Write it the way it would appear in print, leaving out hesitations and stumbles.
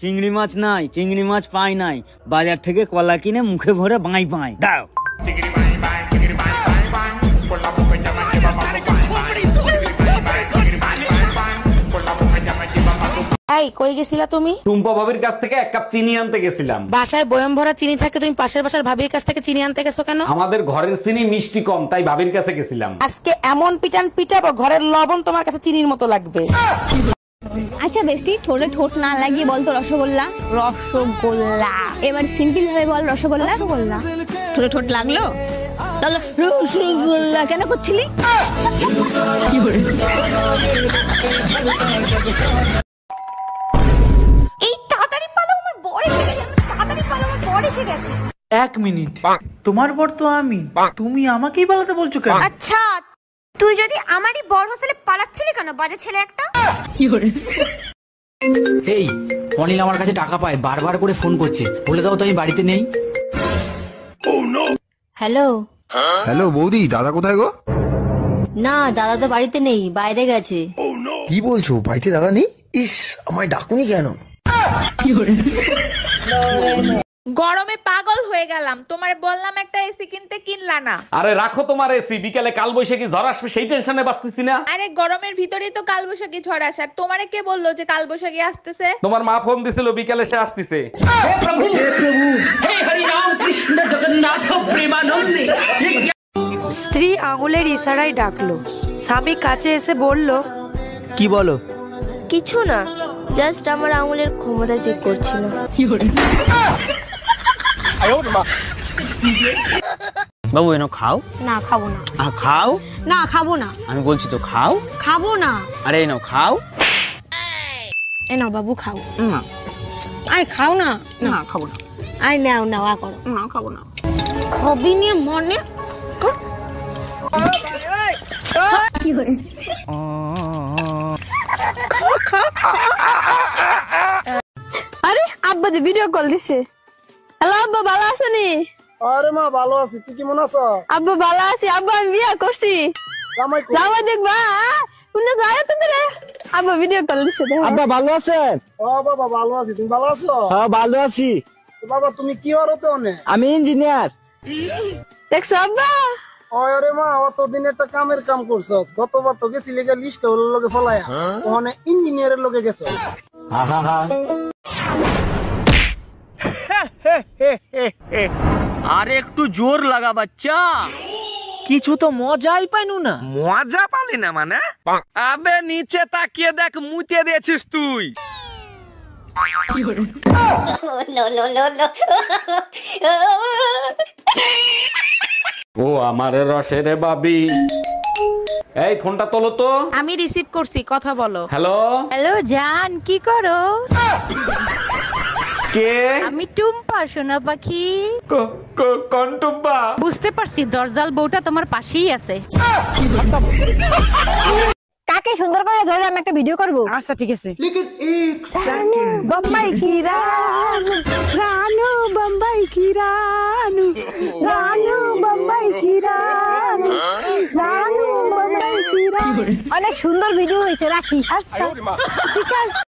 চিংড়ি মাছ নাই, চিংড়ি মাছ পাই নাই, বাজার থেকে কলা কিনে মুখে ভরে বাঁই বাঁই দাও। এই কই গেছিলা তুমি? টুম্পা ভাবির কাছ থেকে 1 কাপ চিনি আনতে গেছিলাম। বাসায় বয়ম ভরা চিনি থাকে, তুমি পাশের বাসার ভাবির কাছ থেকে চিনি আনতে গেছো কেন? আমাদের ঘরের চিনি মিষ্টি কম, তাই ভাবির কাছে গেছিলাম। আজকে এমন পিটান পিটাবো ঘরের লবণ তোমার কাছে চিনির মতো লাগবে। আচ্ছা বেস্টি, ঠোঁটে ঠোঁট না লাগিয়ে বল তো রসগোল্লা। রসগোল্লা। এবার সিম্পল ভাবে বল রসগোল্লা। রসগোল্লা। ঠোঁটে ঠোঁট লাগলো? তাহলে রসগোল্লা কেন করছিলি? এই তাড়াতাড়ি পালো, আমার বর এসে গেছে। তাড়াতাড়ি পালো, আমার বর এসে গেছে। 1 মিনিট, তোমার বর তো আমি, তুমি আমাকেই পালাতে বলছো কেন? আচ্ছা তুই যদি আমারই বর হতে পালাচ্ছিলি কেন, বাজে ছেলে একটা। এই অনিল আমার কাছে টাকা পায়, বারবার করে ফোন করছে, বলে দাও তো আমি বাড়িতে নেই। হ্যালো হ্যালো বৌদি, দাদা কোথায় গো? না, দাদা তো বাড়িতে নেই, বাইরে গেছে। কি বলছো, বাড়িতে দাদা নেই? ইস, আমায় ডাকুনি কেন? গরমে পাগল হয়ে গেলাম, তোমার বললাম একটা এসি কিনতে, কিনলা না। আরে রাখো তোমার এসি, বিকালে কাল বৈশাখী ঝড় আসবে সেই টেনশনে বাঁচতেছি না। আরে গরমের ভিতরেই তো কালবৈশাখী ঝড় আসার, তোমারে কে বললো যে কালবৈশাখী আসতেছে? তোমার মা ফোন দিছিল বিকালে সে আসতেছে। স্ত্রী আঙুলের ইশারায় ডাকলো, স্বামী কাছে এসে বলল, কি বলো? কিছু না, জাস্ট আমার আঙুলের ক্ষমতা চেক করছিল। বাবু এনো খাও। না খাবো না। খাও না খাবো না। আমি বলছি তো খাও। খাবো না। আরে এনো খাও। এ নাও বাবু খাও। না আরে খাও না। না খাবো না। আরে নাও নাও, করো। না খাবো না। খাবি নিয়ে মনে কর। কি হরে? আরে আব্বা দি ভিডিও কল দিছে। হ্যালো আব্বা, ভালো আছেন? আরে মা ভালো আছি, তুই কেমন আছো? আব্বা ভালো আছি, আব্বা আমি বিয়ে করছি। জামাই দেখবা তুমি যায় তো রে। আব্বা ভিডিও কল দিছে। আব্বা ভালো আছেন? ও বাবা ভালো আছি, তুমি ভালো আছো? হ্যাঁ ভালো আছি। বাবা তুমি কি হরতে অনে? আমি ইঞ্জিনিয়ার। দেখছো আব্বা? আরে মা অতদিন একটা কামের কাম করছস, গতবার তো গেছিলি গা লিস্ট হল লগে ফলায়া, ওখানে ইঞ্জিনিয়ারের লগে গেছো। আরে একটু জোর লাগা বাচ্চা, কিছু তো মজাই পাইনু না। মজা পালি না মানে? আবে নিচে তাকিয়ে দেখ, মুতে দিয়েছিস তুই। ও আমার রসের বাবি, এই ফোনটা তোলো তো। আমি রিসিভ করছি, কথা বলো। হ্যালো হ্যালো জান, কি করো? কে? আমি টুম্পা, সোনা পাখি। কোন টুম্পা? বুঝতে পারছি, দরজাল বউটা তোমার পাশেই আছে। কাকে সুন্দর করে ধরে আমি একটা ভিডিও করব। আচ্ছা ঠিক আছে। বম্বাই কি রানু, রানু বম্বাই কি রানু, রানু বম্বাই কি রানু, রানু বম্বাই কি রানু। অনেক সুন্দর ভিডিও হয়েছে, রাখি। আচ্ছা ঠিক আছে।